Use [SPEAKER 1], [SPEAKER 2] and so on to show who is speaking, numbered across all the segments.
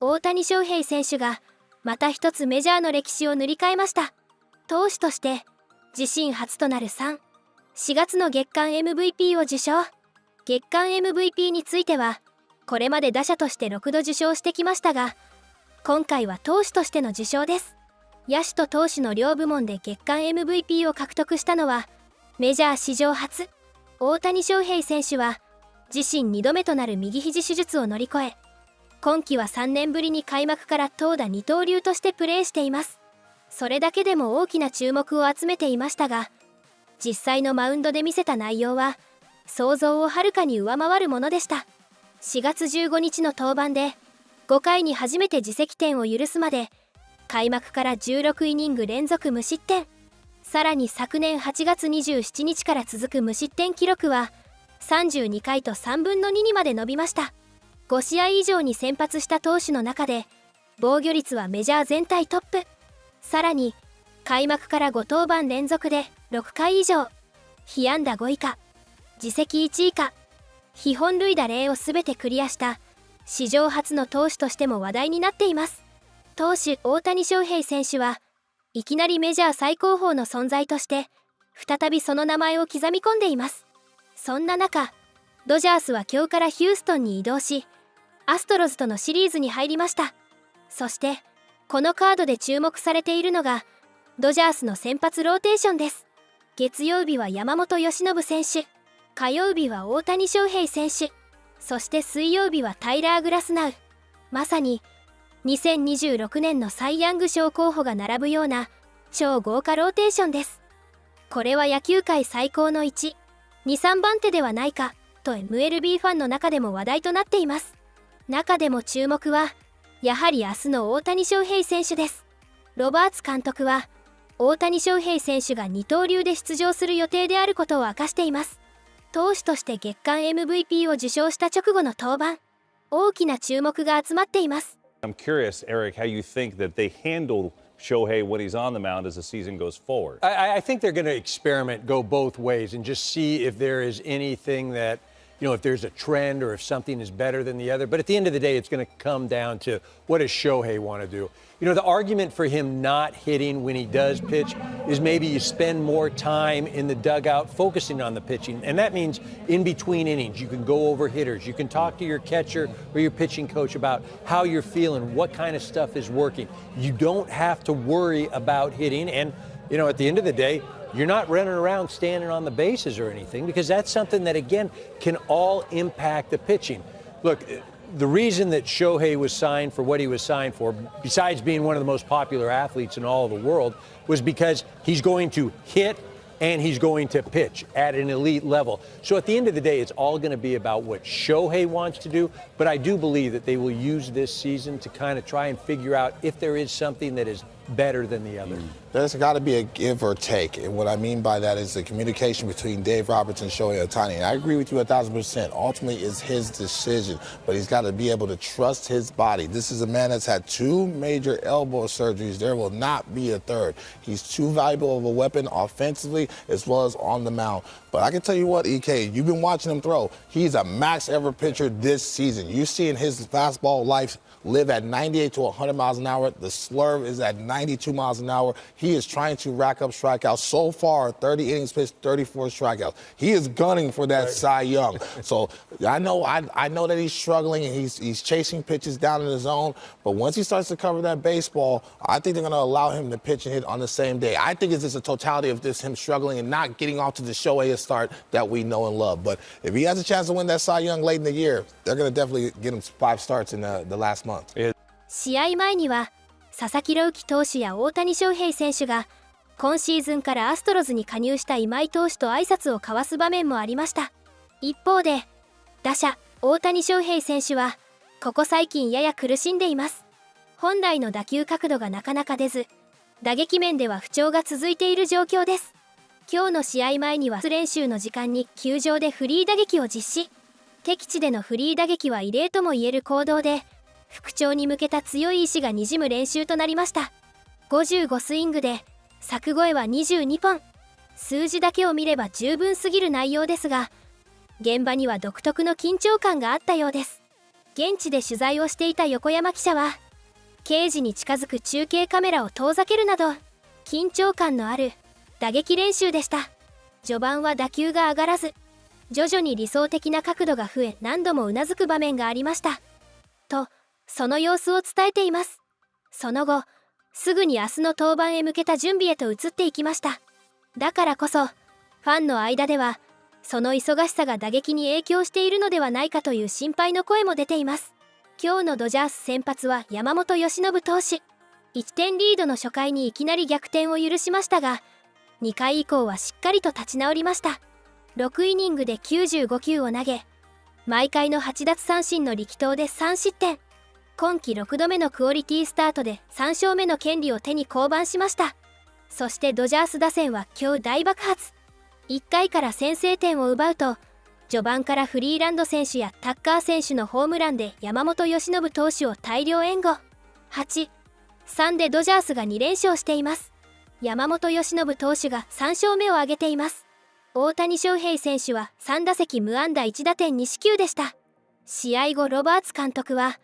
[SPEAKER 1] 大谷翔平選手がまた一つメジャーの歴史を塗り替えました。投手として自身初となる4月の月間 MVP を受賞。月間 MVP についてはこれまで打者として6度受賞してきましたが、今回は投手としての受賞です。野手と投手の両部門で月間 MVP を獲得したのはメジャー史上初。大谷翔平選手は自身2度目となる右肘手術を乗り越え、今季は3年ぶりに開幕から投打二刀流としてプレーしています。それだけでも大きな注目を集めていましたが、実際のマウンドで見せた内容は想像をはるかに上回るものでした。4月15日の登板で5回に初めて自責点を許すまで開幕から16イニング連続無失点。さらに昨年8月27日から続く無失点記録は32回と3分の2にまで伸びました。5試合以上に先発した投手の中で防御率はメジャー全体トップ。さらに開幕から5登板連続で6回以上、被安打5以下、自責1以下、被本塁打0を全てクリアした史上初の投手としても話題になっています。投手大谷翔平選手はいきなりメジャー最高峰の存在として再びその名前を刻み込んでいます。そんな中、ドジャースは今日からヒューストンに移動し、アストロズとのシリーズに入りました。そしてこのカードで注目されているのがドジャースの先発ローテーションです。月曜日は山本由伸選手、火曜日は大谷翔平選手、そして水曜日はタイラー・グラスナウ。まさに2026年のサイ・ヤング賞候補が並ぶような超豪華ローテーションです。これは野球界最高の1、2、3番手ではないかと MLB ファンの中でも話題となっています。中でも注目はやはり明日の大谷翔平選手です。ロバーツ監督は大谷翔平選手が二刀流で出場する予定であることを明かしています。投手として月間 MVP を受賞した直後の登板、大きな注目が集まっています。
[SPEAKER 2] I'm curious, Eric, how you think that they handle Shohei when he's on the mound as the season goes forward.
[SPEAKER 3] I think they're going to experiment, go both ways, and just see if there is anything that, if there's a trend or if something is better than the other. But at the end of the day, it's going to come down to what does Shohei want to do. The argument for him not hitting when he does pitch is maybe you spend more time in the dugout focusing on the pitching. And that means in between innings, you can go over hitters. You can talk to your catcher or your pitching coach about how you're feeling, what kind of stuff is working. You don't have to worry about hitting. And, at the end of the day, you're not running around standing on the bases or anything, because that's something that, again, can all impact the pitching. Look, the reason that Shohei was signed for what he was signed for, besides being one of the most popular athletes in all of the world, was because he's going to hit and he's going to pitch at an elite level. So at the end of the day, it's all going to be about what Shohei wants to do. But I do believe that they will use this season to kind of try and figure out if there is something that is better than the other.
[SPEAKER 4] There's got to be a give or take. And what I mean by that is the communication between Dave Roberts and Shohei Ohtani. And I agree with you 1,000%. Ultimately, it's his decision. But he's got to be able to trust his body. This is a man that's had 2 major elbow surgeries. There will not be a third. He's too valuable of a weapon offensively as well as on the mound. But I can tell you what, EK, you've been watching him throw. He's a max ever pitcher this season. You're seeing his fastball life live at 98 to 100 miles an hour. The slurve is at 92 miles an hour. He is trying to rack up strikeouts. So far, 30 innings pitched, 34 strikeouts. He is gunning for that Cy Young. So I know that he's struggling and he's chasing pitches down in the zone. But once he starts to cover that baseball, I think they're going to allow him to pitch and hit on the same day. I think it's just a totality of him struggling and not getting off to the Shohei start that we know and love. But if he has a chance to win that Cy Young late in the year, they're going to definitely get him 5 starts in the last month.
[SPEAKER 1] 試合前には佐々木朗希投手や大谷翔平選手が今シーズンからアストロズに加入した今井投手と挨拶を交わす場面もありました。一方で打者大谷翔平選手はここ最近やや苦しんでいます。本来の打球角度がなかなか出ず、打撃面では不調が続いている状況です。今日の試合前には練習の時間に球場でフリー打撃を実施。敵地でのフリー打撃は異例ともいえる行動で、復調に向けた強い意志がにじむ練習となりました。55スイングで柵越えは22本。数字だけを見れば十分すぎる内容ですが、現場には独特の緊張感があったようです。現地で取材をしていた横山記者は、刑事に近づく中継カメラを遠ざけるなど緊張感のある打撃練習でした。序盤は打球が上がらず、徐々に理想的な角度が増え、何度もうなずく場面がありましたと、その様子を伝えています。その後すぐに明日の登板へ向けた準備へと移っていきました。だからこそファンの間では、その忙しさが打撃に影響しているのではないかという心配の声も出ています。今日のドジャース先発は山本由伸投手。1点リードの初回にいきなり逆転を許しましたが、2回以降はしっかりと立ち直りました。6イニングで95球を投げ、毎回の8奪三振の力投で3失点。今季6度目のクオリティスタートで3勝目の権利を手に降板しました。そしてドジャース打線は今日大爆発。1回から先制点を奪うと、序盤からフリーランド選手やタッカー選手のホームランで山本由伸投手を大量援護。8-3でドジャースが2連勝しています。山本由伸投手が3勝目を挙げています。大谷翔平選手は3打席無安打1打点2四球でした。試合後ロバーツ監督は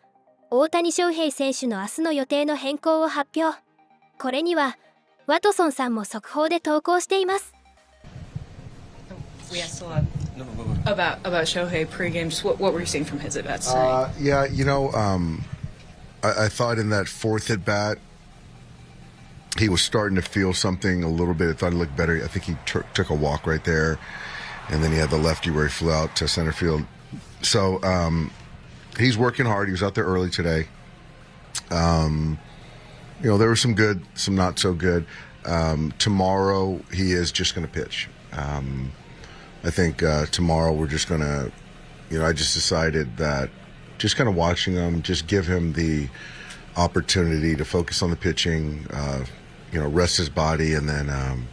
[SPEAKER 1] 大谷翔平選手の明日の予定の変更を発表。これにはワトソンさんも速報で投稿しています。
[SPEAKER 5] We asked a lot about Shohei pregame. Just what were you seeing from his at bats tonight?
[SPEAKER 6] Yeah, I thought in that fourth at bat, he was starting to feel something a little bit. I thought he looked better. I think he took a walk right there, and then he had the lefty where he flew out to center field. So he's working hard. He was out there early today. There was some good, some not so good. Tomorrow he is just going to pitch. I think tomorrow we're just going to, I just decided that just kind of watching him, just give him the opportunity to focus on the pitching, rest his body, and then,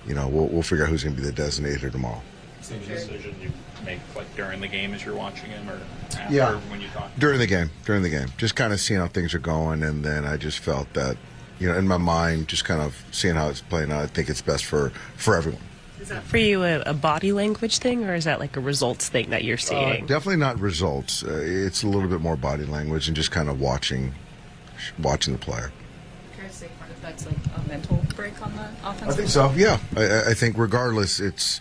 [SPEAKER 6] we'll figure out who's going to be the designator tomorrow.
[SPEAKER 7] Same decision you make like during the game as you're watching him, or after when you talk?
[SPEAKER 6] During the game, just kind of seeing how things are going, and then I just felt that, in my mind, just kind of seeing how it's playing out, I think it's best for everyone.
[SPEAKER 5] Is that for you a body language thing, or is that like a results thing that you're seeing?
[SPEAKER 6] Definitely not results. It's a little bit more body language and just kind of watching the player.
[SPEAKER 5] Can I say part of that's like a mental break on the offense?
[SPEAKER 6] I think so. Yeah, I think regardless, it's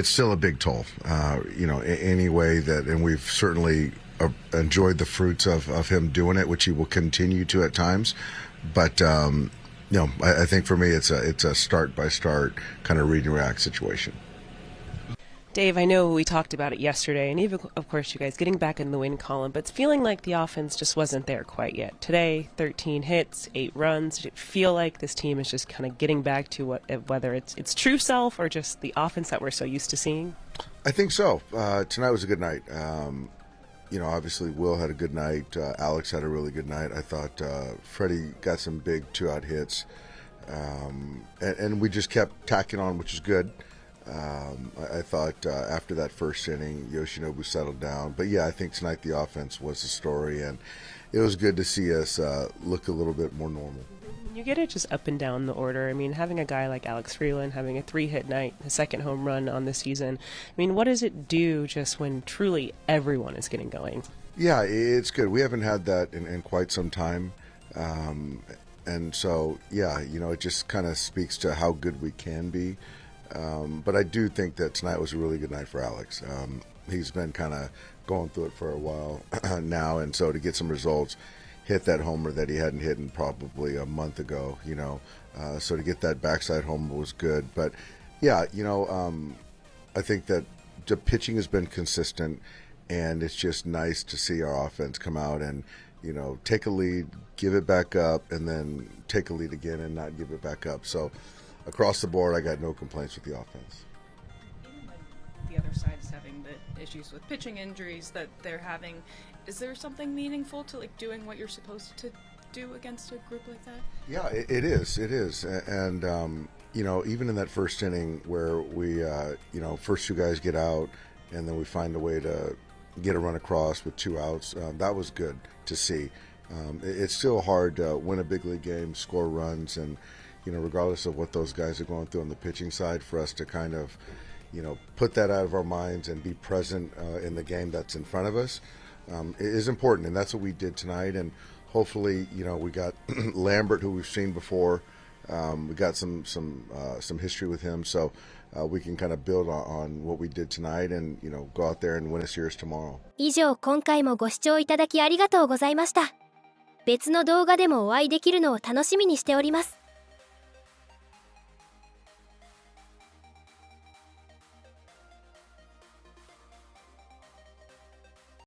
[SPEAKER 6] still a big toll. Any way that, and we've certainly enjoyed the fruits of him doing it, which he will continue to at times. But I think for me, it's a start by start kind of read and react situation.
[SPEAKER 5] Dave, I know we talked about it yesterday, and even, of course, you guys getting back in the win column, but it's feeling like the offense just wasn't there quite yet. Today, 13 hits, 8 runs. Did it feel like this team is just kind of getting back to whether it's true self or just the offense that we're so used to seeing?
[SPEAKER 6] I think so. Tonight was a good night. Obviously Will had a good night. Alex had a really good night. I thought Freddie got some big 2-out hits. And we just kept tacking on, which is good. I thought after that first inning, Yoshinobu settled down. But yeah, I think tonight the offense was the story, and it was good to see us look a little bit more normal.
[SPEAKER 5] You get it just up and down the order. I mean, having a guy like Alex Freeland having a 3-hit night, his second home run on the season, I mean, what does it do just when truly everyone is getting going?
[SPEAKER 6] Yeah, it's good. We haven't had that in quite some time. And so, yeah, it just kind of speaks to how good we can be. But I do think that tonight was a really good night for Alex. He's been kind of going through it for a while now, and so to get some results, hit that homer that he hadn't hit in probably a month ago, so to get that backside homer was good. But yeah, I think that the pitching has been consistent, and it's just nice to see our offense come out and, take a lead, give it back up, and then take a lead again and not give it back up. So across the board, I got no complaints with the offense.
[SPEAKER 8] Even like the other side is having the issues with pitching injuries that they're having. Is there something meaningful to like doing what you're supposed to do against a group like that?
[SPEAKER 6] Yeah, it is. It is. And, even in that first inning where we, first 2 guys get out and then we find a way to get a run across with 2 outs, that was good to see. It's still hard to win a big league game, score runs, and, regardless of what those guys are going through on the pitching side, for us to kind of, put that out of our minds and be present in the game that's in front of us. is important, and that's what we did tonight. And hopefully, we got Lambert, who we've seen before. We got some history with him, so we can kind of build on what we did tonight, and go out there and win a series tomorrow.
[SPEAKER 1] 以上、今回もご視聴いただきありがとうございました。別の動画でもお会いできるのを楽しみにしております。